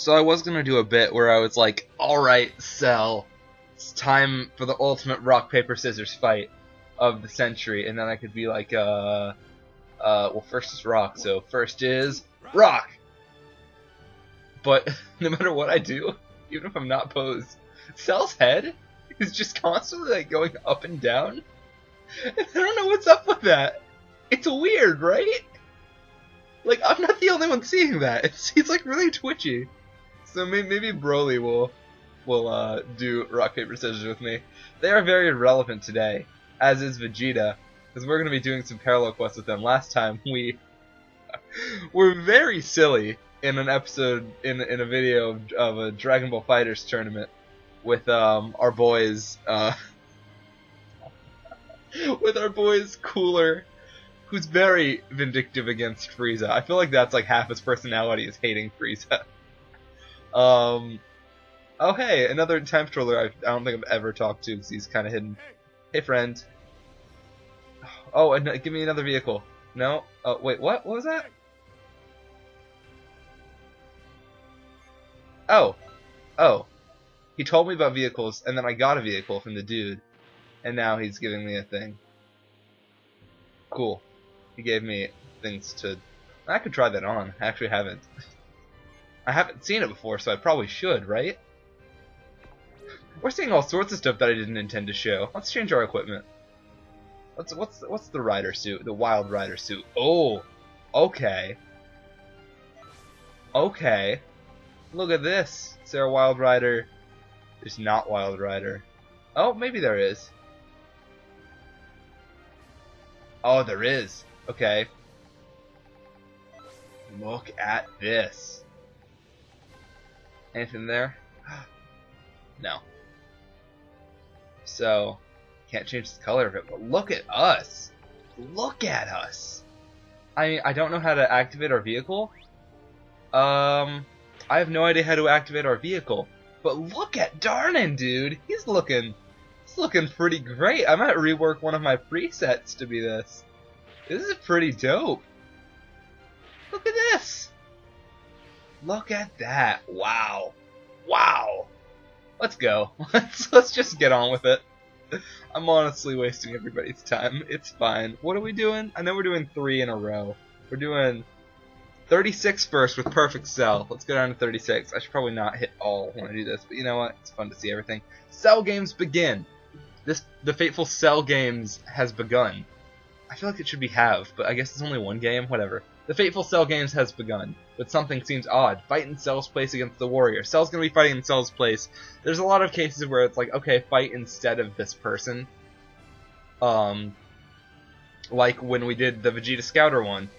So I was gonna do a bit where I was like, alright, Cell, it's time for the ultimate rock, paper, scissors fight of the century, and then I could be like, well, first is rock, so first is rock! But no matter what I do, even if I'm not posed, Cell's head is just constantly like going up and down, and I don't know what's up with that. It's weird, right? Like, I'm not the only one seeing that. He's like really twitchy. So maybe Broly will do rock, paper, scissors with me. They are very relevant today, as is Vegeta, because we're going to be doing some parallel quests with them. Last time we were very silly in an episode, in a video of a Dragon Ball FighterZ tournament with our boys, with our boys Cooler, who's very vindictive against Frieza. I feel like that's like half his personality is hating Frieza. Oh hey, another time controller I don't think I've ever talked to because he's kind of hidden. Hey friend. Oh, and give me another vehicle. No? Oh, wait, what? What was that? Oh. Oh. He told me about vehicles, and then I got a vehicle from the dude, and now he's giving me a thing. Cool. He gave me things to... I could try that on. I actually haven't. I haven't seen it before, so I probably should, right? We're seeing all sorts of stuff that I didn't intend to show. Let's change our equipment. What's the rider suit? The wild rider suit. Oh, okay. Okay. Look at this. Is there a wild rider? There's not wild rider. Oh, maybe there is. Oh, there is. Okay. Look at this. Anything there? No. So, can't change the color of it, but look at us! Look at us! I don't know how to activate our vehicle. I have no idea how to activate our vehicle. But look at Darnin, dude! He's looking pretty great. I might rework one of my presets to be this. This is pretty dope. Look at this! Look at that! Wow! Wow! Let's go. Let's just get on with it. I'm honestly wasting everybody's time. It's fine. What are we doing? I know we're doing 3 in a row. We're doing 36 first with perfect Cell. Let's go down to 36. I should probably not hit all when I do this, but you know what? It's fun to see everything. Cell games begin. The fateful Cell games has begun. I feel like it should be have, but I guess it's only one game. Whatever. The fateful Cell games has begun, but something seems odd. Fight in Cell's place against the warrior. Cell's gonna be fighting in Cell's place. There's a lot of cases where it's like, okay, fight instead of this person. Like when we did the Vegeta Scouter one.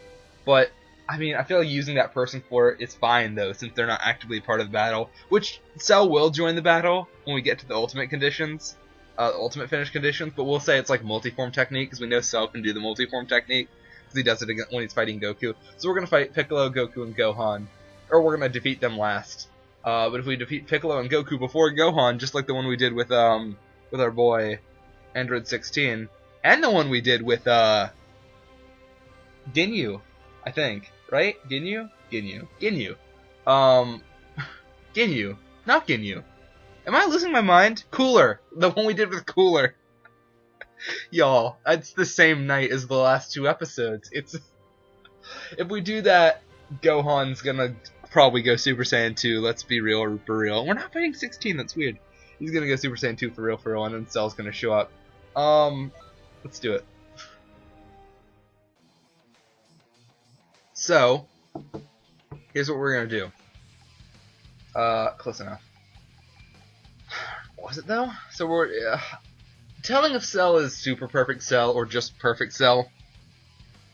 But, I mean, I feel like using that person for it is fine, though, since they're not actively part of the battle. Which, Cell will join the battle when we get to the ultimate conditions. Ultimate finish conditions, but we'll say it's like multi-form technique, because we know Cell can do the multi-form technique. He does it when he's fighting Goku. So we're going to fight Piccolo, Goku, and Gohan. Or we're going to defeat them last. But if we defeat Piccolo and Goku before Gohan, just like the one we did with our boy Android 16, and the one we did with Ginyu, I think. Right? Ginyu? Ginyu. Ginyu. Ginyu. Not Ginyu. Am I losing my mind? Cooler. The one we did with Cooler. Y'all, it's the same night as the last 2 episodes. It's if we do that, Gohan's gonna probably go Super Saiyan 2. Let's be real for real. We're not fighting 16. That's weird. He's gonna go Super Saiyan 2 for real, and then Cell's gonna show up. Let's do it. So, here's what we're gonna do. Close enough. Was it though? So we're telling if Cell is super perfect Cell or just perfect Cell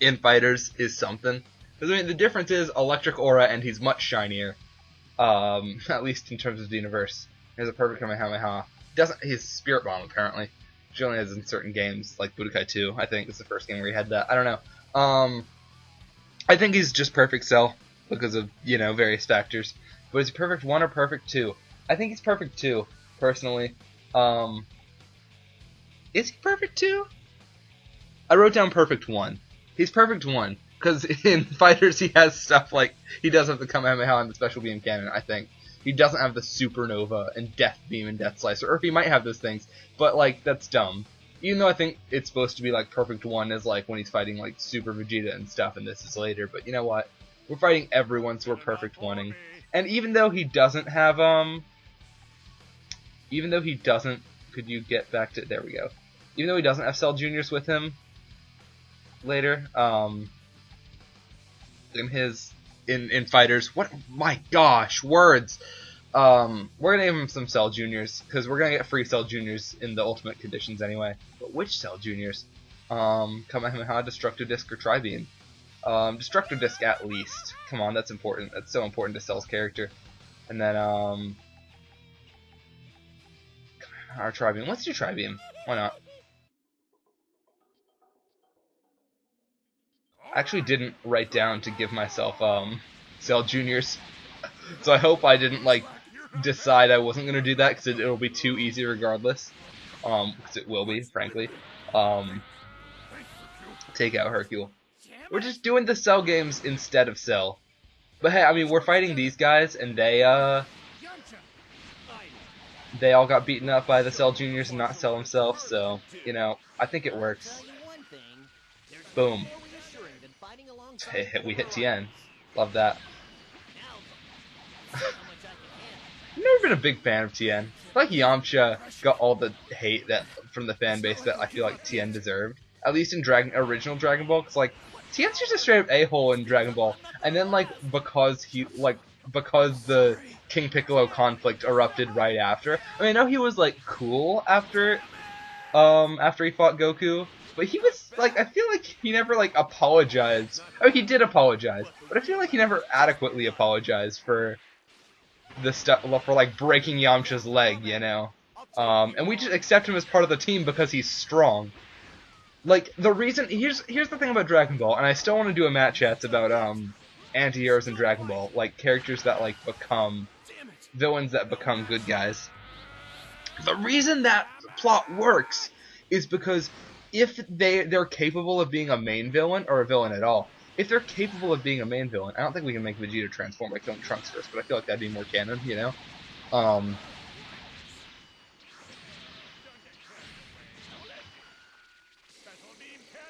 in fighters is something. Because I mean, the difference is electric aura, and he's much shinier. At least in terms of the Xenoverse. He has a perfect Kamehameha. He's Spirit Bomb apparently, which he only has in certain games like Budokai 2. I think it's the first game where he had that. I don't know. I think he's just perfect Cell because of various factors. But is he perfect 1 or perfect 2? I think he's perfect 2 personally. Is he perfect 2? I wrote down perfect 1. He's perfect 1. Because in fighters he has stuff like, he does have the Kamehameha and the special beam cannon, I think. he doesn't have the supernova and death beam and death slicer, or he might have those things, but like that's dumb. Even though I think it's supposed to be like perfect one is like when he's fighting like Super Vegeta and stuff, and this is later. But you know what? We're fighting everyone, so we're perfect oneing. And even though he doesn't have could you get back to, there we go. Even though he doesn't have Cell Juniors with him later, in fighters, what, my gosh, words. We're gonna give him some Cell Juniors because we're gonna get free Cell Juniors in the Ultimate Conditions anyway. But which Cell Juniors? Kamehameha, Destructo Disc, or Tri-Beam? Destructo Disc at least. Come on, that's important. That's so important to Cell's character. And then our Tri-Beam. Let's do Tri-Beam. Why not? I actually didn't write down to give myself Cell Juniors, so I hope I didn't like decide I wasn't gonna do that because it'll be too easy regardless. Because it will be, frankly. Take out Hercule. We're just doing the Cell games instead of Cell. But hey, I mean, we're fighting these guys, and they all got beaten up by the Cell Juniors and not Cell himself, so, you know, I think it works. Boom. Hey, we hit Tien. Love that. I've never been a big fan of Tien. I feel like Yamcha got all the hate that from the fan base that I feel like Tien deserved. At least in original Dragon Ball, because like Tien's just a straight up a-hole in Dragon Ball, and then like because the King Piccolo conflict erupted right after. I mean, I know he was like cool after he fought Goku, but he was like, I feel like he never like apologized. Oh, he did apologize, but I feel like he never adequately apologized for the stuff, for like breaking Yamcha's leg, you know. And we just accept him as part of the team because he's strong. Like, the reason, here's the thing about Dragon Ball, and I still want to do a match chats about anti-heroes in Dragon Ball, like characters that like become villains that become good guys. The reason that plot works is because if they're capable of being a main villain, or a villain at all, if they're capable of being a main villain, I don't think we can make Vegeta transform by killing Trunks first, but I feel like that'd be more canon, you know?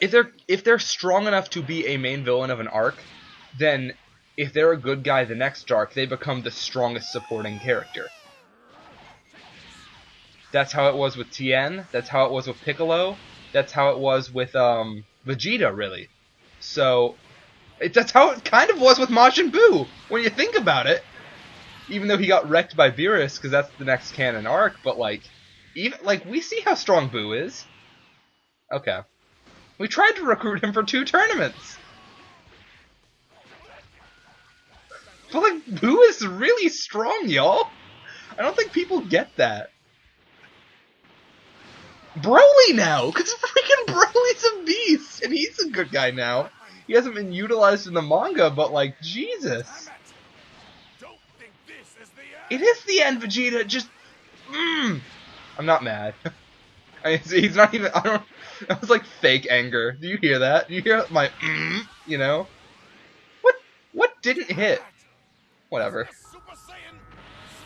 If they're strong enough to be a main villain of an arc, then if they're a good guy the next arc, they become the strongest supporting character. That's how it was with Tien, that's how it was with Piccolo, that's how it was with Vegeta, really. So that's how it kind of was with Majin Buu, when you think about it. Even though he got wrecked by Beerus, because that's the next canon arc, but like, even like we see how strong Buu is. Okay. We tried to recruit him for 2 tournaments. But like, Buu is really strong, y'all. I don't think people get that. Broly now, because freaking Broly's a beast, and he's a good guy now. He hasn't been utilized in the manga, but like, Jesus. It is the end, Vegeta. Just, I'm not mad. I mean, he's not even. I don't. That was like fake anger. Do you hear that? Do you hear my? You know. What didn't hit? Whatever.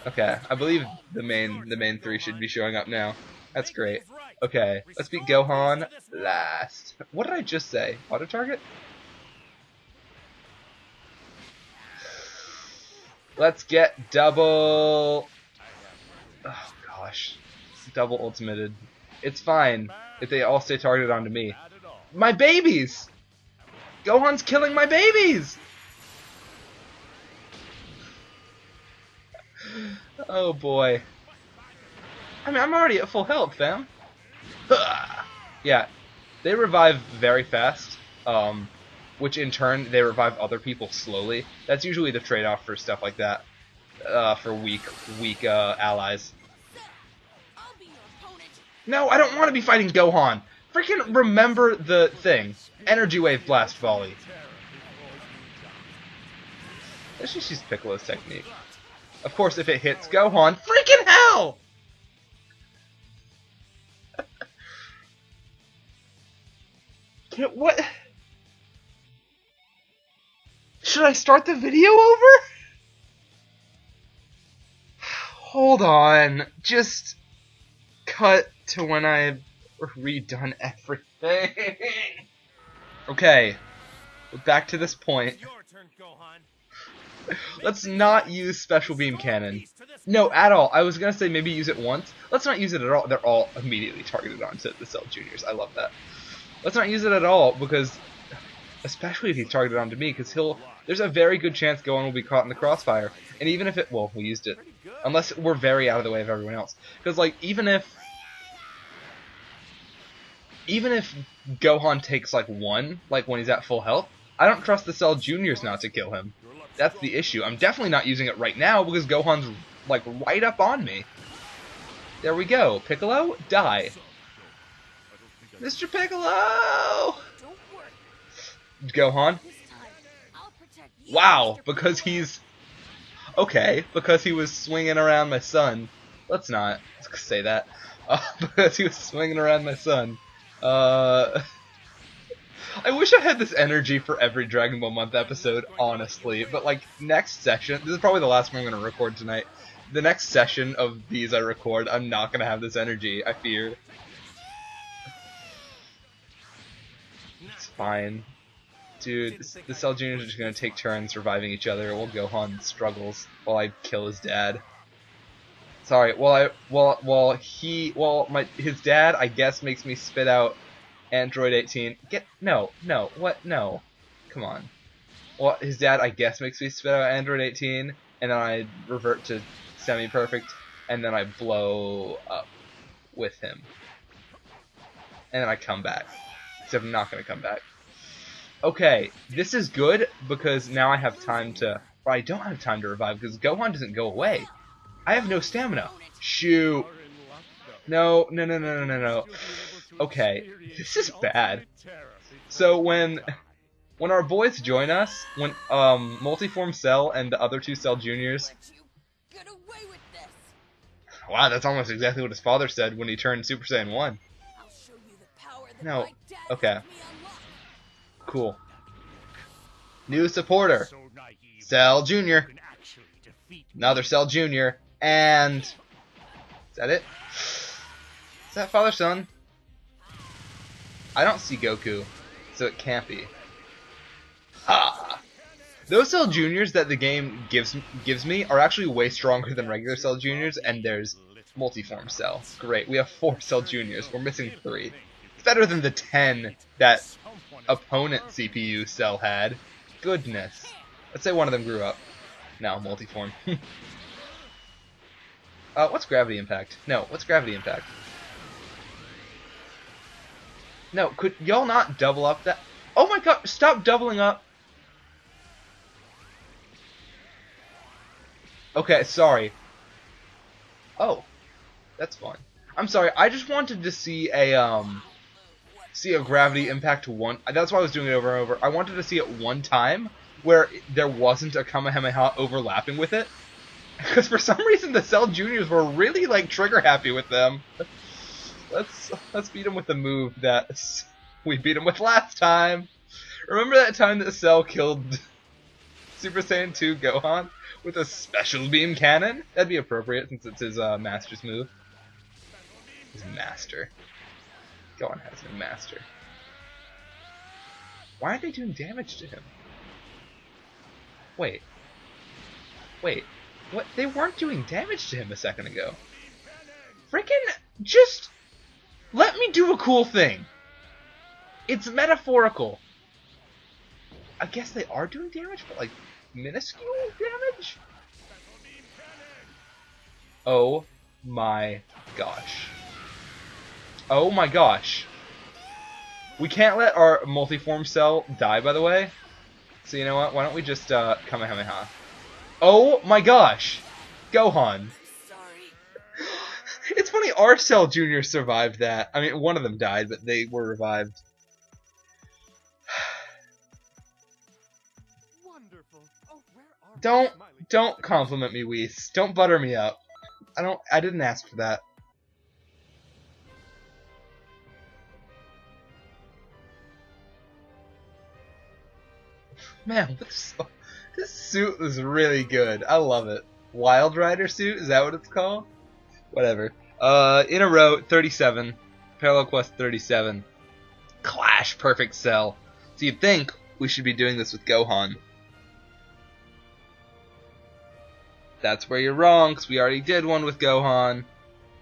Okay, I believe the main 3 should be showing up now. That's great. Okay, let's beat Gohan last. What did I just say? Auto target? Let's get double. Oh gosh, double ultimated. It's fine if they all stay targeted onto me. My babies! Gohan's killing my babies! Oh boy. I mean, I'm already at full health, fam. Yeah, they revive very fast, which in turn, they revive other people slowly. That's usually the trade-off for stuff like that, for weak allies. No, I don't want to be fighting Gohan. Freaking remember the thing. Energy Wave Blast Volley. Let's just use Piccolo's technique. Of course, if it hits Gohan, freaking hell! What? Should I start the video over? Hold on. Just cut to when I've redone everything. Okay. Back to this point. Let's not use Special Beam Cannon. No, at all. I was gonna say maybe use it once. Let's not use it at all. They're all immediately targeted onto the Cell Juniors. I love that. Let's not use it at all, because... especially if he's targeted onto me, because there's a very good chance Gohan will be caught in the crossfire. And even if it... well, we used it. Unless we're very out of the way of everyone else. Because, like, even if Gohan takes, like, one, like, when he's at full health, I don't trust the Cell Juniors not to kill him. That's the issue. I'm definitely not using it right now, because Gohan's, like, right up on me. There we go. Piccolo, die. Mr. Piccolo! Gohan. Wow, because he's... okay, because he was swinging around my son. Let's not say that. Because he was swinging around my son. I wish I had this energy for every Dragon Ball Month episode, honestly. But, like, next session... this is probably the last one I'm going to record tonight. The next session of these I record, I'm not going to have this energy, I fear. It's fine. Dude, the Cell Juniors are just gonna take turns reviving each other while Gohan struggles while I kill his dad. Sorry, his dad, I guess, makes me spit out Android 18. No, what? No. Come on. Well, his dad, I guess, makes me spit out Android 18, and then I revert to semi-perfect, and then I blow up with him. And then I come back. Except I'm not gonna come back. Okay, this is good, because now I have time to... or I don't have time to revive, because Gohan doesn't go away. I have no stamina. Shoot. No. Okay, this is bad. So when our boys join us, when Multiform Cell and the other two Cell Juniors... wow, that's almost exactly what his father said when he turned Super Saiyan 1. No, okay. Cool. New supporter. Cell Jr. Another Cell Jr. And... is that it? Is that father-son? I don't see Goku, so it can't be. Ha! Those Cell Juniors that the game gives me are actually way stronger than regular Cell Juniors, and there's Multiform Cell. Great, we have 4 Cell Juniors. We're missing 3. It's better than the 10 that opponent CPU Cell had. Goodness. Let's say one of them grew up. No, Multiform. What's Gravity Impact? No, what's Gravity Impact? No, could y'all not double up that? Oh my god, stop doubling up! Okay, sorry. Oh, that's fun. I'm sorry, I just wanted to see a Gravity Impact one. That's why I was doing it over and over. I wanted to see it one time where there wasn't a Kamehameha overlapping with it. Because for some reason the Cell Juniors were really, like, trigger happy with them. Let's beat him with the move that we beat him with last time. Remember that time that Cell killed Super Saiyan 2 Gohan with a Special Beam Cannon? That'd be appropriate since it's his master's move. His master. Gohan has no master. Why aren't they doing damage to him? Wait. What? They weren't doing damage to him a second ago. Frickin' just let me do a cool thing. It's metaphorical. I guess they are doing damage, but like minuscule damage? Oh my gosh. Oh my gosh. We can't let our Multiform Cell die, by the way. So you know what? Why don't we just Kamehameha? Oh my gosh! Gohan. It's funny, our Cell Jr. survived that. I mean, one of them died, but they were revived. Don't compliment me, Whis. Don't butter me up. I didn't ask for that. Man, this suit is really good. I love it. Wild Rider suit? Is that what it's called? Whatever. In a row, 37. Parallel Quest 37. Clash Perfect Cell. So you'd think we should be doing this with Gohan. That's where you're wrong, because we already did one with Gohan.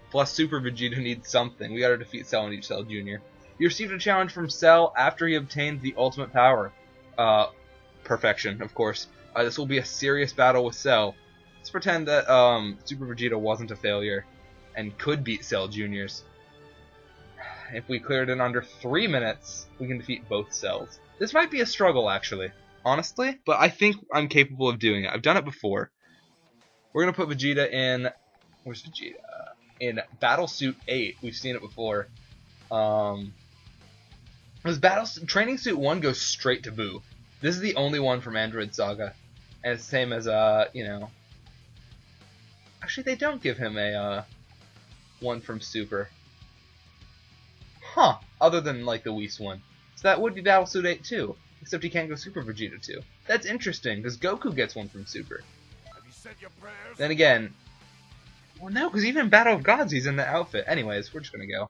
Plus Super Vegeta needs something. We gotta defeat Cell and each Cell Jr. You received a challenge from Cell after he obtained the ultimate power. Perfection, of course. This will be a serious battle with Cell. Let's pretend that Super Vegeta wasn't a failure and could beat Cell Juniors. If we cleared in under 3 minutes, we can defeat both Cells. This might be a struggle, actually. Honestly. But I think I'm capable of doing it. I've done it before. We're going to put Vegeta in... Where's Vegeta? In Battle Suit 8. We've seen it before. Training Suit 1 goes straight to Boo. This is the only one from Android Saga. And it's the same as, you know... Actually, they don't give him a, one from Super. Huh. Other than, like, the Whis one. So that would be Battle Suit 8 too. Except he can't go Super Vegeta 2. That's interesting, because Goku gets one from Super. Then again... Well, no, because even in Battle of Gods he's in the outfit. Anyways, we're just gonna go.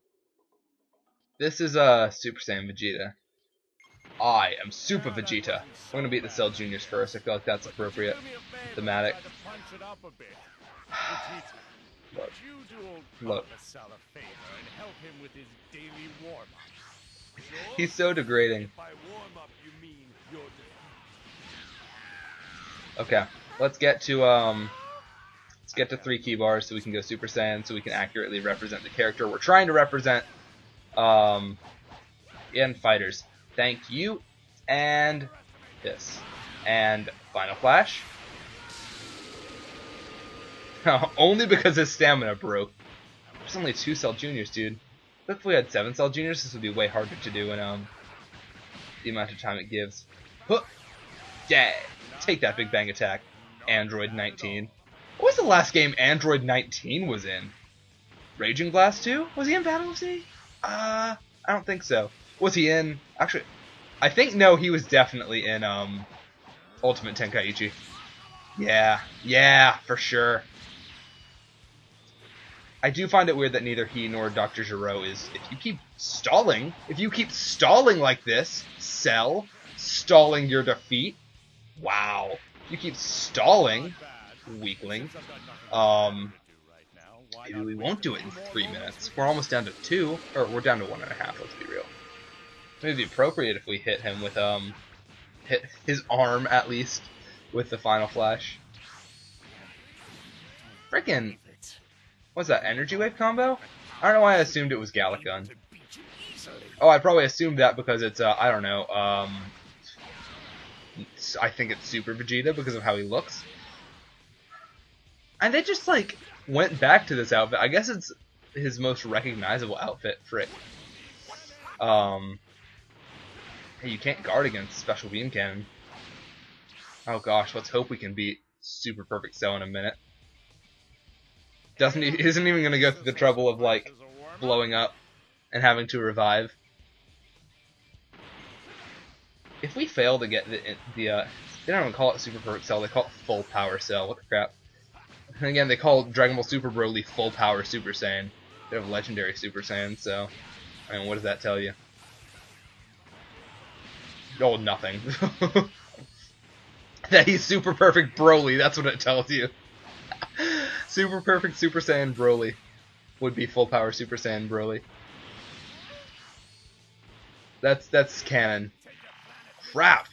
This is, Super Saiyan Vegeta. I am Super Vegeta. I'm gonna beat the Cell Juniors first. I feel like that's appropriate. Thematic. Look. He's so degrading. Okay, let's get to 3 key bars so we can go Super Saiyan, so we can accurately represent the character we're trying to represent. And fighters. Thank you. And this. And Final Flash. Only because his stamina broke. There's only 2 Cell Juniors, dude. If we had 7 Cell Juniors, this would be way harder to do in the amount of time it gives. Huh. Yeah. Take that Big Bang Attack. Android 19. What was the last game Android 19 was in? Raging Blast 2? Was he in Battle of Z? I don't think so. Was he in... Actually, I think no, he was definitely in Ultimate Tenkaichi. Yeah, for sure. I do find it weird that neither he nor Dr. Gero is... If you keep stalling like this, Cell, stalling your defeat, wow. You keep stalling, weakling. Maybe we won't do it in 3 minutes. We're almost down to 2, or we're down to 1.5, let's be real. Maybe it'd be appropriate if we hit him with, hit his arm, at least, with the Final Flash. Frickin'... What's that, Energy Wave combo? I don't know why I assumed it was Gallic Gun. Oh, I probably assumed that because it's, I don't know, I think it's Super Vegeta because of how he looks. And they just, like, went back to this outfit. I guess it's his most recognizable outfit, frick. Hey, you can't guard against Special Beam Cannon. Oh gosh, let's hope we can beat Super Perfect Cell in a minute. Isn't even going to go through the trouble of, like, blowing up and having to revive. If we fail to get they don't even call it Super Perfect Cell, they call it Full Power Cell. What the crap? And again, they call Dragon Ball Super Broly Full Power Super Saiyan. They have Legendary Super Saiyan, so... I mean, what does that tell you? Oh, nothing. That he's Super Perfect Broly, that's what it tells you. Super Perfect Super Saiyan Broly would be Full Power Super Saiyan Broly. That's canon. Crap!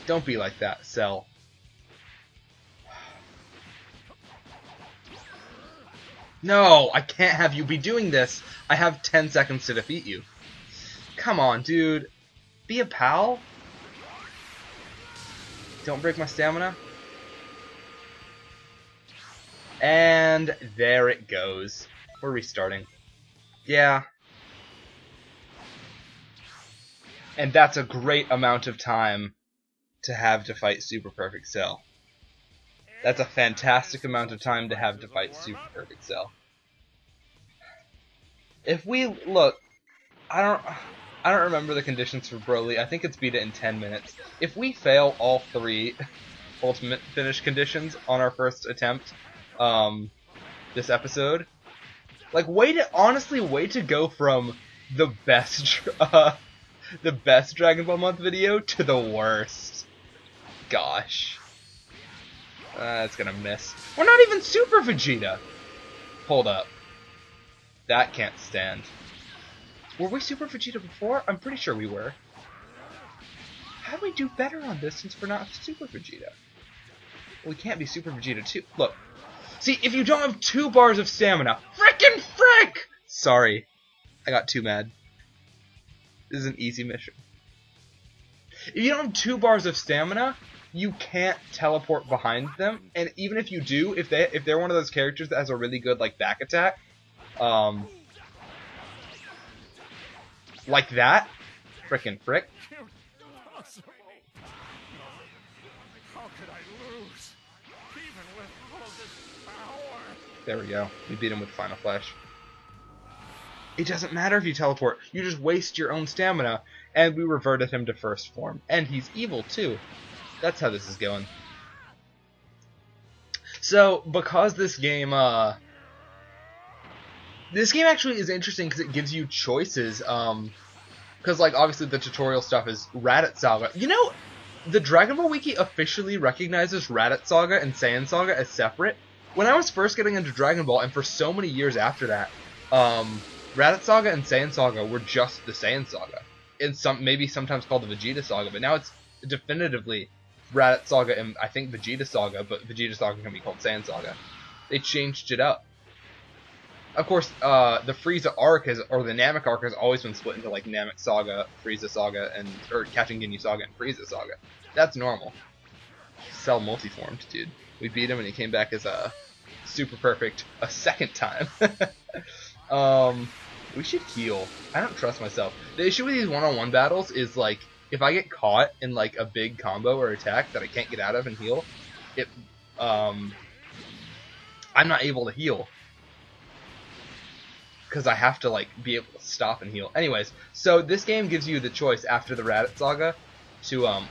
Don't be like that, Cell. No, I can't have you be doing this. I have 10 seconds to defeat you. Come on, dude. Be a pal. Don't break my stamina. And there it goes. We're restarting. Yeah. And that's a great amount of time to have to fight Super Perfect Cell. That's a fantastic amount of time to have to fight Super Perfect Cell. If we look, I don't remember the conditions for Broly. I think it's beat it in 10 minutes. If we fail all 3, ultimate finish conditions on our first attempt this episode. Like, honestly, way to go from the best the best Dragon Ball Month video to the worst. Gosh. It's gonna miss. We're not even Super Vegeta! Hold up. That can't stand. Were we Super Vegeta before? I'm pretty sure we were. How do we do better on this since we're not Super Vegeta? We can't be Super Vegeta 2. Look. See, if you don't have 2 bars of stamina, frickin' frick! Sorry. I got too mad. This is an easy mission. If you don't have 2 bars of stamina, you can't teleport behind them. And even if you do, if they're one of those characters that has a really good like back attack, like that, frickin' frick. How could I lose? Even with all this power. There we go. We beat him with Final Flash. It doesn't matter if you teleport. You just waste your own stamina, and we reverted him to first form. And he's evil, too. That's how this is going. So, because this game actually is interesting because it gives you choices, because, like, obviously the tutorial stuff is Raditz Saga. You know, the Dragon Ball Wiki officially recognizes Raditz Saga and Saiyan Saga as separate. When I was first getting into Dragon Ball, and for so many years after that, Raditz Saga and Saiyan Saga were just the Saiyan Saga. It's maybe sometimes called the Vegeta Saga, but now it's definitively Raditz Saga and I think Vegeta Saga, but Vegeta Saga can be called Saiyan Saga. They changed it up. Of course, the Frieza arc or the Namek arc has always been split into like Namek Saga, Frieza Saga, or Captain Ginyu Saga and Frieza Saga. That's normal. Cell multiformed, dude. We beat him and he came back as a super perfect a second time. We should heal. I don't trust myself. The issue with these one-on-one battles is like if I get caught in like a big combo or attack that I can't get out of and heal, I'm not able to heal. Because I have to like be able to stop and heal. Anyways, so this game gives you the choice after the Raditz Saga to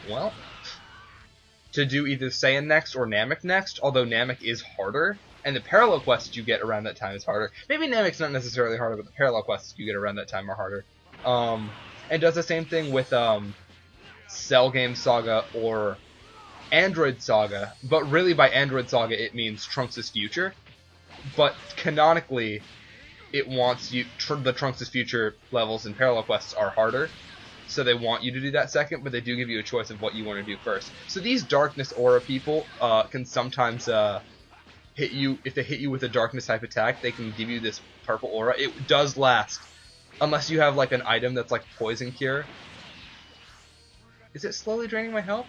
to do either Saiyan next or Namek next, although Namek is harder, and the parallel quests you get around that time is harder. Maybe Namek's not necessarily harder, but the parallel quests you get around that time are harder. And does the same thing with Cell Game Saga or Android Saga, but really by Android Saga it means Trunks' future, but canonically it wants you, the Trunks' future levels and parallel quests are harder, so they want you to do that second, but they do give you a choice of what you want to do first. So these Darkness Aura people can sometimes hit you, if they hit you with a Darkness type attack, they can give you this purple aura. It does last, unless you have like an item that's like Poison Cure. Is it slowly draining my health?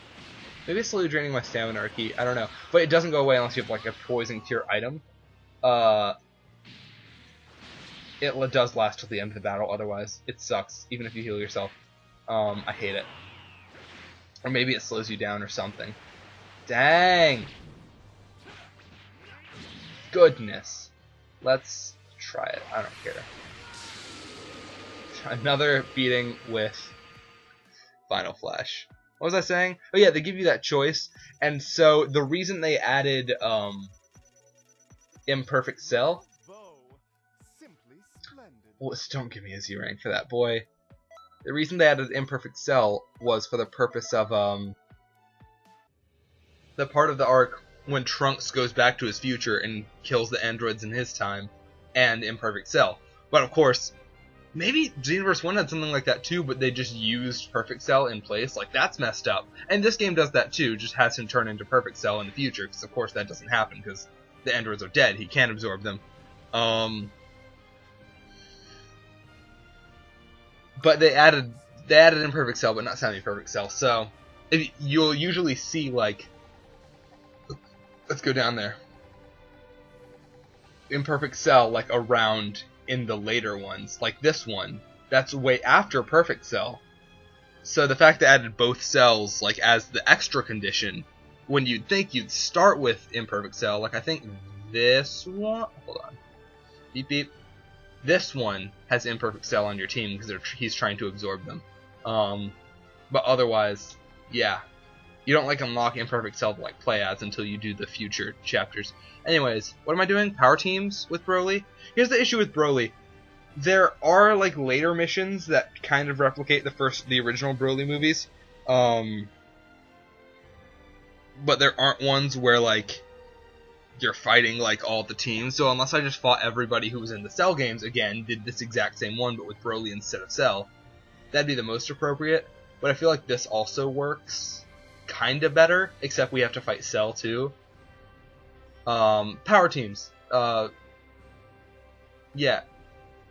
Maybe it's slowly draining my stamina or ki, I don't know. But it doesn't go away unless you have like a Poison Cure item. It does last till the end of the battle, otherwise it sucks, even if you heal yourself. I hate it. Or maybe it slows you down or something. Dang! Goodness. Let's try it. I don't care. Another beating with Final Flash. What was I saying? Oh yeah, they give you that choice, and so the reason they added Imperfect Cell. Well, don't give me a Z rank for that, boy. The reason they added Imperfect Cell was for the purpose of the part of the arc when Trunks goes back to his future and kills the androids in his time, and Imperfect Cell. But of course, maybe Xenoverse 1 had something like that too, but they just used Perfect Cell in place. Like, that's messed up. And this game does that too, just has him turn into Perfect Cell in the future, because of course that doesn't happen, because the androids are dead. He can't absorb them. But they added Imperfect Cell, but not Semi-Perfect Cell. So you'll usually see like, let's go down there, Imperfect Cell like around in the later ones, like this one. That's way after Perfect Cell. So the fact they added both cells like as the extra condition, when you'd think you'd start with Imperfect Cell, like I think this one. Hold on. Beep beep. This one has Imperfect Cell on your team because he's trying to absorb them. But otherwise, yeah. You don't like unlock Imperfect Cell to like play as until you do the future chapters. Anyways, what am I doing? Power teams with Broly? Here's the issue with Broly. There are like later missions that kind of replicate the original Broly movies. But there aren't ones where like you're fighting like all the teams. So unless I just fought everybody who was in the Cell games again, did this exact same one but with Broly instead of Cell, that'd be the most appropriate. But I feel like this also works kinda better, except we have to fight Cell too. Power teams.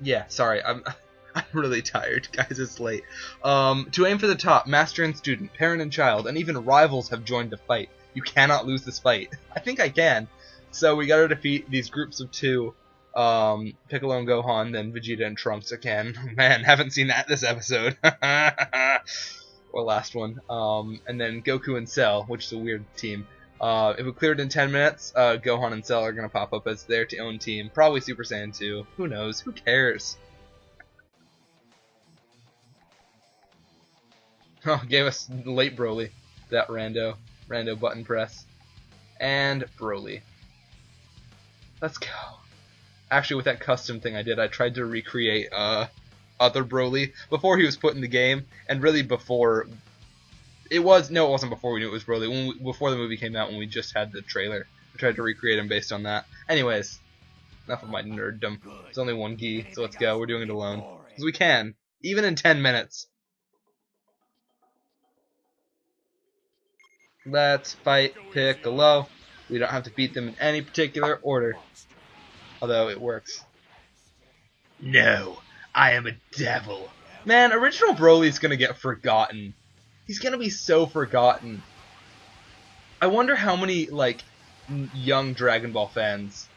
Yeah, sorry, I'm really tired, guys, it's late. To aim for the top, master and student, parent and child, and even rivals have joined the fight. You cannot lose this fight. I think I can. So we gotta defeat these groups of 2, Piccolo and Gohan, then Vegeta and Trunks again. Man, haven't seen that this episode. Or last one. And then Goku and Cell, which is a weird team. If we cleared in 10 minutes, Gohan and Cell are going to pop up as their own team. Probably Super Saiyan 2. Who knows? Who cares? Oh, gave us late Broly. That rando button press. And Broly. Let's go. Actually, with that custom thing I did, I tried to recreate other Broly before he was put in the game, and really before... it wasn't before we knew it was Broly. Before the movie came out, when we just had the trailer. I tried to recreate him based on that. Anyways, enough of my nerddom. There's only one gi, so let's go. We're doing it alone. Because we can. Even in 10 minutes. Let's fight Piccolo. We don't have to beat them in any particular order. Although it works. No, I am a devil. Man, original Broly's gonna get forgotten. He's gonna be so forgotten. I wonder how many, like, young Dragon Ball fans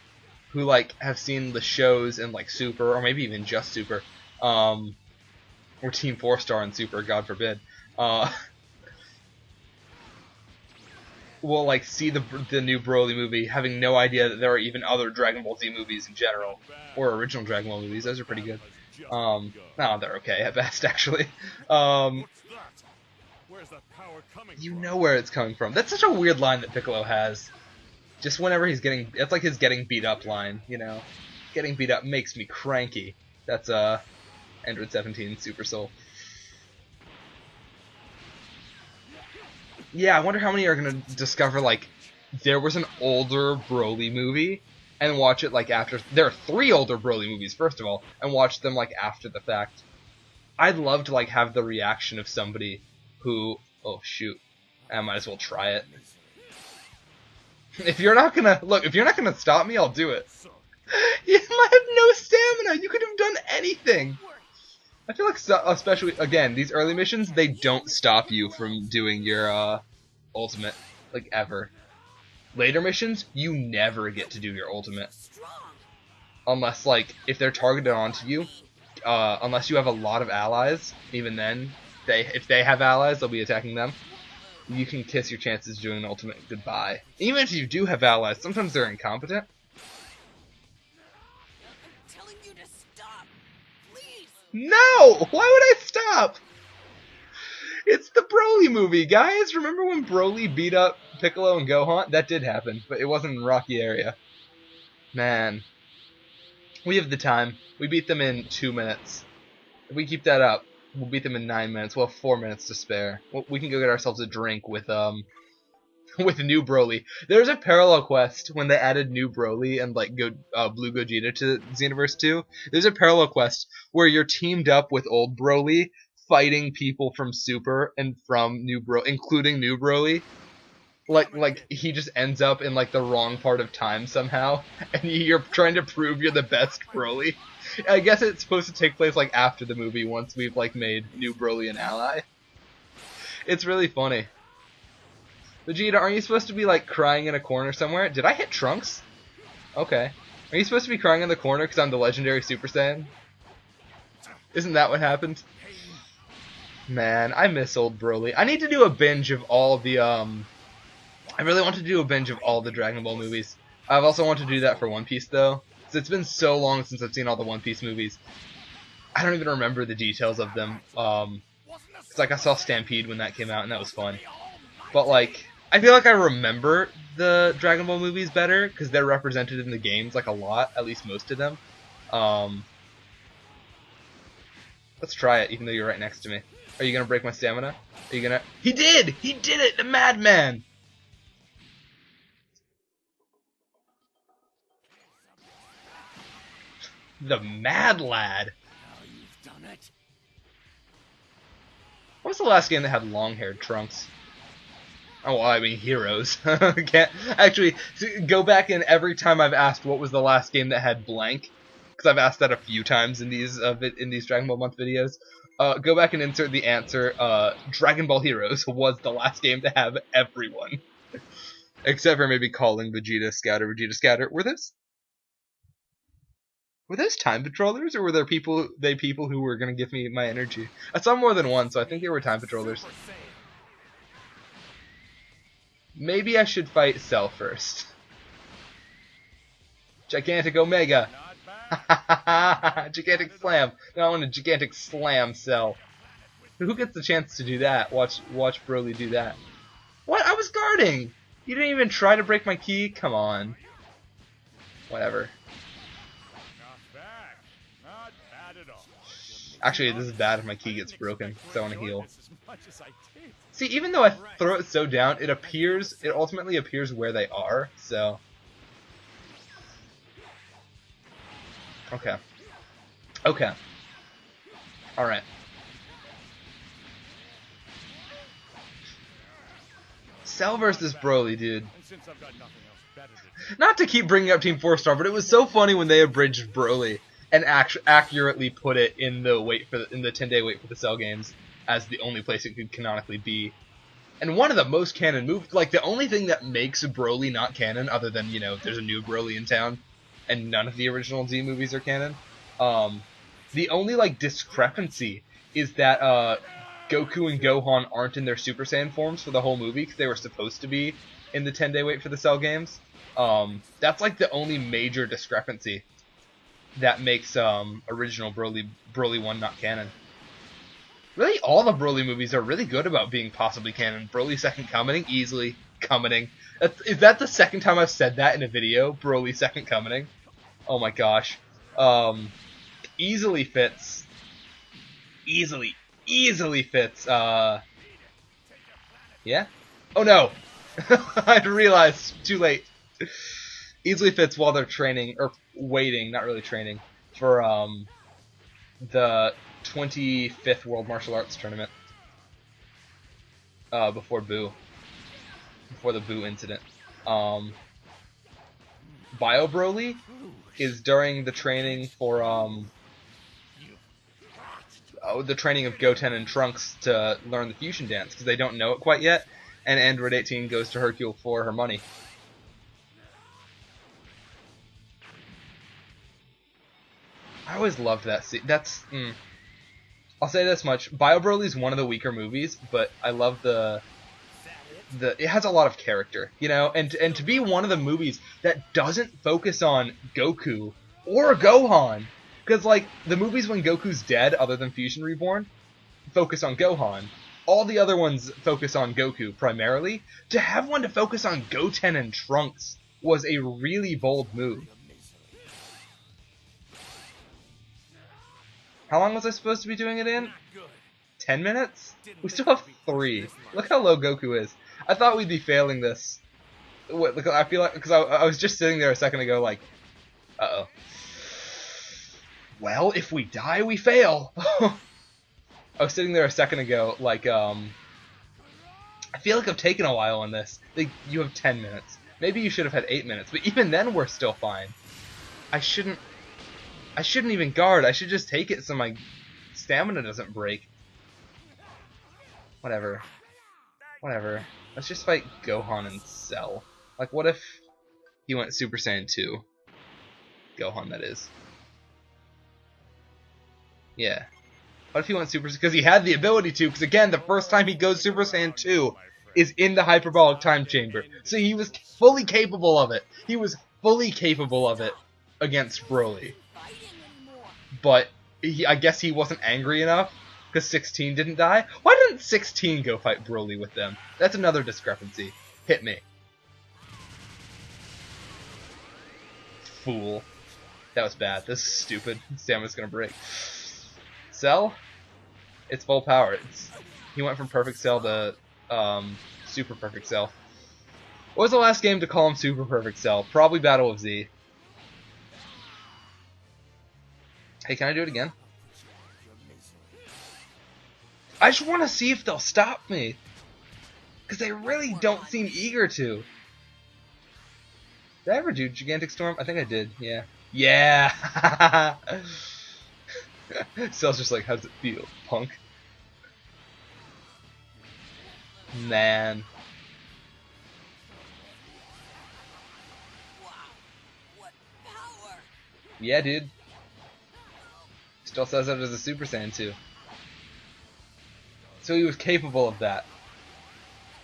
who, like, have seen the shows in, like, Super, or maybe even just Super, or Team 4-Star in Super, God forbid, will, like, see the new Broly movie, having no idea that there are even other Dragon Ball Z movies in general, or original Dragon Ball movies. Those are pretty good. No, they're okay at best, actually. You know where it's coming from. That's such a weird line that Piccolo has. Just whenever he's getting... it's like his getting beat up line, you know? Getting beat up makes me cranky. That's, Android 17 Super Soul. Yeah, I wonder how many are gonna discover, like, there was an older Broly movie, and watch it, like, after... there are 3 older Broly movies, first of all, and watch them, like, after the fact. I'd love to, like, have the reaction of somebody who... oh, shoot. I might as well try it. If you're not gonna... look, if you're not gonna stop me, I'll do it. You might have no stamina! You could have done anything! I feel like, especially, again, these early missions, they don't stop you from doing your, ultimate. Like, ever. Later missions, you never get to do your ultimate. Unless, like, if they're targeted onto you, unless you have a lot of allies, even then, if they have allies, they'll be attacking them. You can kiss your chances of doing an ultimate goodbye. Even if you do have allies, sometimes they're incompetent. I'm telling you to stop. Please. No! Why would I stop? It's the Broly movie, guys! Remember when Broly beat up Piccolo and Gohan? That did happen, but it wasn't in Rocky area. Man. We have the time. We beat them in 2 minutes. If we keep that up, we'll beat them in 9 minutes. We'll have 4 minutes to spare. We can go get ourselves a drink with new Broly. There's a parallel quest when they added new Broly and like Blue Gogeta to Xenoverse 2. There's a parallel quest where you're teamed up with old Broly fighting people from Super and from new Broly, including new Broly. Like he just ends up in like the wrong part of time somehow, and you're trying to prove you're the best Broly. I guess it's supposed to take place like after the movie, once we've like made new Broly an ally. It's really funny. Vegeta, aren't you supposed to be like crying in a corner somewhere? Did I hit Trunks? Okay. Are you supposed to be crying in the corner because I'm the legendary Super Saiyan? Isn't that what happened? Man, I miss old Broly. I need to do a binge of all the I really want to do a binge of all the Dragon Ball movies. I've also want to do that for One Piece though. So it's been so long since I've seen all the One Piece movies. I don't even remember the details of them. It's like I saw Stampede when that came out and that was fun. but like I feel like I remember the Dragon Ball movies better because they're represented in the games like a lot, at least most of them. Let's try it, even though you're right next to me. Are you gonna break my stamina? Are you gonna? He did! He did it! The madman! The mad lad. Now you've done it. What was the last game that had long-haired Trunks? Oh, well, I mean Heroes. Can't actually go back in every time I've asked what was the last game that had blank, because I've asked that a few times in these Dragon Ball Month videos. Go back and insert the answer. Dragon Ball Heroes was the last game to have everyone, except for maybe calling Vegeta Scatter. Were those time patrollers, or were there people who were gonna give me my energy? I saw more than one, so I think they were time patrollers. Maybe I should fight Cell first. Gigantic Omega. Gigantic Slam. No, I want a Gigantic Slam Cell. Who gets the chance to do that? Watch Broly do that. What? I was guarding. You didn't even try to break my key? Come on. Whatever. Actually, this is bad if my key gets broken, so I want to heal. See, even though I throw it so down, it ultimately appears where they are, so... Okay. Okay. Alright. Cell versus Broly, dude. Not to keep bringing up Team 4-Star, but it was so funny when they abridged Broly and accurately put it in the 10-day wait for the Cell games as the only place it could canonically be. And one of the most canon moves, like the only thing that makes Broly not canon, other than, you know, there's a new Broly in town, and none of the original Z movies are canon. The only like discrepancy is that Goku and Gohan aren't in their Super Saiyan forms for the whole movie because they were supposed to be in the 10-day wait for the Cell games. That's like the only major discrepancy that makes original Broly 1 not canon. Really, all the Broly movies are really good about being possibly canon. Broly Second Coming, easily coming. Is that the second time I've said that in a video? Broly Second Coming. Oh my gosh. Easily fits. Easily fits. Yeah? Oh no! I realized. Too late. Easily fits while they're training, or waiting, not really training, for the 25th World Martial Arts Tournament. Before Boo. Before the Boo incident. Bio Broly is during the training for the training of Goten and Trunks to learn the fusion dance because they don't know it quite yet, and Android 18 goes to Hercule for her money. I always loved that scene. I'll say this much: Bio Broly is one of the weaker movies, but I love it has a lot of character, you know, and to be one of the movies that doesn't focus on Goku or Gohan, because like the movies when Goku's dead, other than Fusion Reborn, focus on Gohan. All the other ones focus on Goku primarily. To have one to focus on Goten and Trunks was a really bold move. How long was I supposed to be doing it in? 10 minutes? We still have 3. Look how low Goku is. I thought we'd be failing this. Look, I feel like, because I was just sitting there a second ago like, uh-oh. Well, if we die, we fail. I was sitting there a second ago like, I feel like I've taken a while on this. Like, you have 10 minutes. Maybe you should have had 8 minutes, but even then we're still fine. I shouldn't even guard. I should just take it so my stamina doesn't break. Whatever. Let's just fight Gohan and Cell. Like, what if he went Super Saiyan 2? Gohan, that is. Yeah. What if he went Super Saiyan? Because he had the ability to, because again, the first time he goes Super Saiyan 2 is in the Hyperbolic Time Chamber. So he was fully capable of it. He was fully capable of it against Broly. But I guess he wasn't angry enough Because 16 didn't die? Why didn't 16 go fight Broly with them? That's another discrepancy. Hit me. Fool. That was bad. This is stupid. Stamina's gonna break. Cell? It's full power. He went from Perfect Cell to Super Perfect Cell. What was the last game to call him Super Perfect Cell? Probably Battle of Z. Hey, can I do it again? I just want to see if they'll stop me. Because they really don't seem eager to. Did I ever do Gigantic Storm? I think I did, yeah. Yeah! Cell's just like, how does it feel, punk? Man. Wow, what power! Yeah, dude. Still says that as a Super Saiyan 2. So he was capable of that.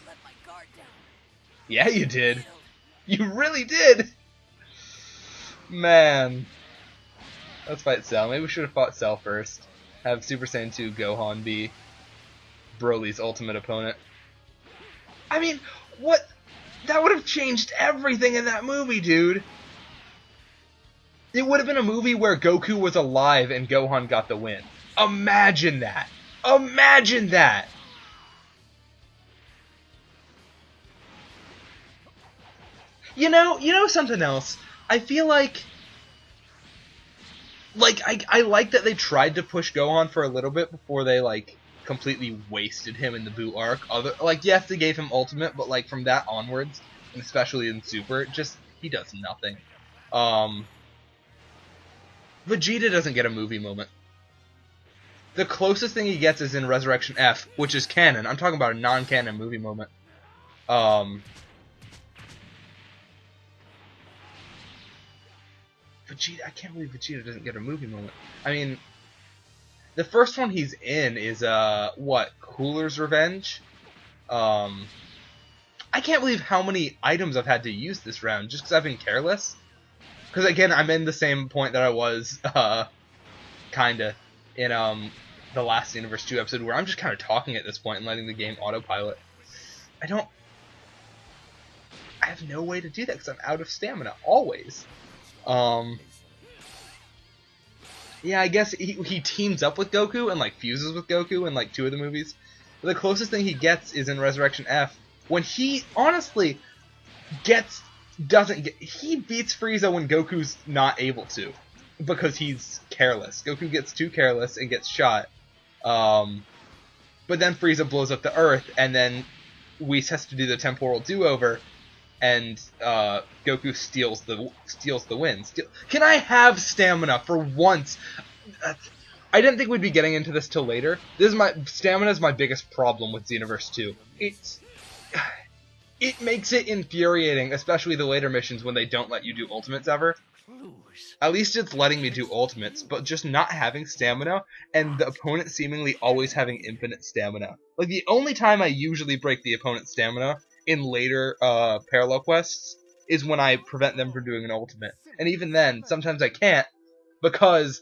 I let my guard down. Yeah, you did. You really did! Man. Let's fight Cell. Maybe we should have fought Cell first. Have Super Saiyan 2 Gohan be Broly's ultimate opponent. I mean, what? That would have changed everything in that movie, dude. It would have been a movie where Goku was alive and Gohan got the win. Imagine that. Imagine that. You know something else? I feel like I like that they tried to push Gohan for a little bit before they like completely wasted him in the Buu arc. Yes, they gave him ultimate, but like from that onwards, and especially in Super, just he does nothing. Vegeta doesn't get a movie moment. The closest thing he gets is in Resurrection F, which is canon. I'm talking about a non-canon movie moment. Vegeta, I can't believe Vegeta doesn't get a movie moment. I mean, the first one he's in is, Cooler's Revenge? I can't believe how many items I've had to use this round, just because I've been careless. Because, again, I'm in the same point that I was, kinda, in, the last Xenoverse 2 episode, where I'm just kind of talking at this point and letting the game autopilot. I have no way to do that, because I'm out of stamina, always. Yeah, I guess he teams up with Goku and like fuses with Goku in like 2 of the movies. But the closest thing he gets is in Resurrection F, when he honestly he beats Frieza when Goku's not able to, because he's careless. Goku gets too careless and gets shot. But then Frieza blows up the Earth, and then Whis has to do the temporal do-over. And Goku steals the win. Can I have stamina for once? I didn't think we'd be getting into this till later. Stamina is my biggest problem with Xenoverse 2. It makes it infuriating, especially the later missions when they don't let you do ultimates ever. At least it's letting me do ultimates, but just not having stamina, and the opponent seemingly always having infinite stamina. Like, the only time I usually break the opponent's stamina in later parallel quests is when I prevent them from doing an ultimate. And even then, sometimes I can't, because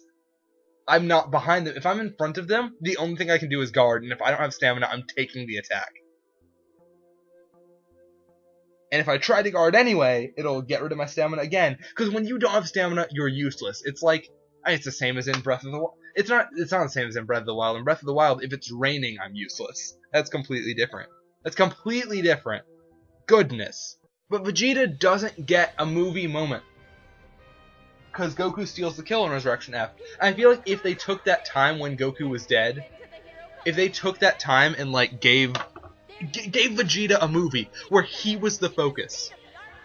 I'm not behind them. If I'm in front of them, the only thing I can do is guard, and if I don't have stamina, I'm taking the attack. And if I try to guard anyway, it'll get rid of my stamina again. Because when you don't have stamina, you're useless. It's like, it's the same as in Breath of the Wild. It's not the same as in Breath of the Wild. In Breath of the Wild, if it's raining, I'm useless. That's completely different. That's completely different. Goodness. But Vegeta doesn't get a movie moment. Because Goku steals the kill in Resurrection F. I feel like if they took that time when Goku was dead, if they took that time and like gave Vegeta a movie where he was the focus,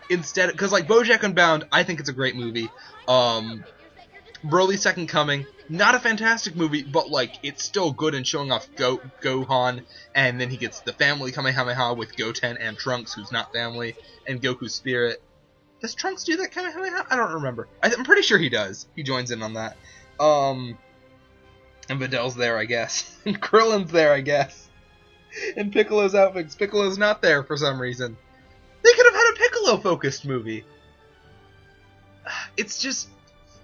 instead, because like BoJack Unbound, I think it's a great movie. Broly's Second Coming, not a fantastic movie, but like it's still good in showing off Gohan, and then he gets the family Kamehameha with Goten and Trunks, who's not family, and Goku's spirit. Does Trunks do that Kamehameha? I don't remember. I'm pretty sure he does. He joins in on that. And Vidal's there, I guess. And Krillin's there, I guess. And Piccolo's outfits. Piccolo's not there for some reason. They could have had a Piccolo-focused movie. It's just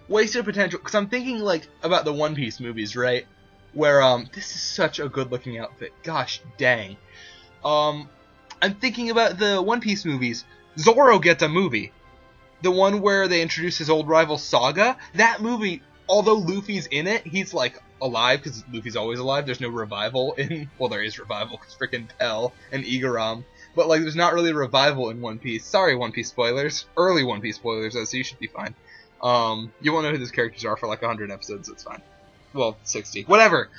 wasted potential. Because I'm thinking, like, about the One Piece movies, right? where this is such a good looking outfit. Gosh dang. I'm thinking about the One Piece movies. Zoro gets a movie. The one where they introduce his old rival Saga. That movie, although Luffy's in it, he's like alive because Luffy's always alive. There's no revival in. Well, there is revival because freaking Pell and Igaram. But like, there's not really a revival in One Piece. Sorry, One Piece spoilers. Early One Piece spoilers, though, so you should be fine. You won't know who these characters are for like 100 episodes. So it's fine. Well, 60. Whatever.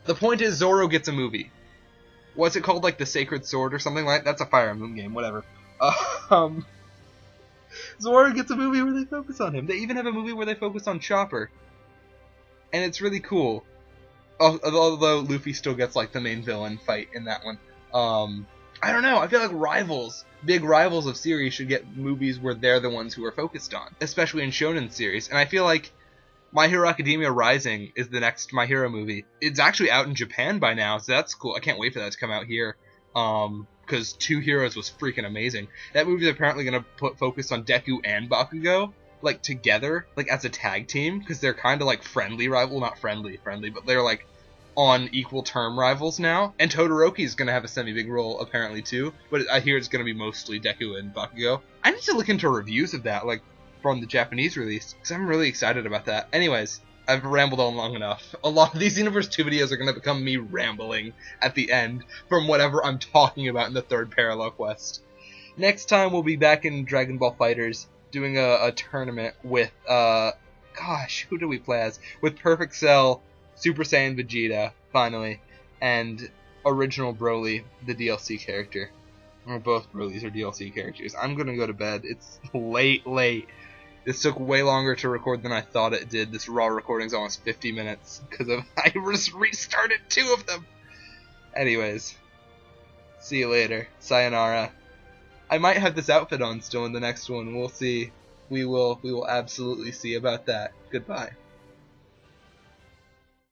The point is, Zoro gets a movie. What's it called? Like the Sacred Sword or something like that? That's a Fire Emblem game. Whatever. Zoro gets a movie where they focus on him. They even have a movie where they focus on Chopper. And it's really cool. Although Luffy still gets like the main villain fight in that one. I don't know. I feel like rivals, big rivals of series, should get movies where they're the ones who are focused on. Especially in shonen series. And I feel like My Hero Academia Rising is the next My Hero movie. It's actually out in Japan by now, so that's cool. I can't wait for that to come out here. Because Two Heroes was freaking amazing. That movie's apparently going to put focus on Deku and Bakugo, like, together, like, as a tag team, because they're kind of, like, friendly rival, not friendly, but they're, like, on equal term rivals now. And Todoroki's going to have a semi-big role, apparently, too, but I hear it's going to be mostly Deku and Bakugo. I need to look into reviews of that, like, from the Japanese release, because I'm really excited about that. Anyways, I've rambled on long enough. A lot of these Xenoverse 2 videos are going to become me rambling at the end from whatever I'm talking about in the third parallel quest. Next time we'll be back in Dragon Ball FighterZ doing a tournament with, gosh, who do we play as? With Perfect Cell, Super Saiyan Vegeta, finally, and Original Broly, the DLC character. Or both Broly's are DLC characters. I'm going to go to bed. It's late. This took way longer to record than I thought it did. This raw recording's almost 50 minutes because I just restarted 2 of them. Anyways, see you later. Sayonara. I might have this outfit on still in the next one. We'll see. We will absolutely see about that. Goodbye.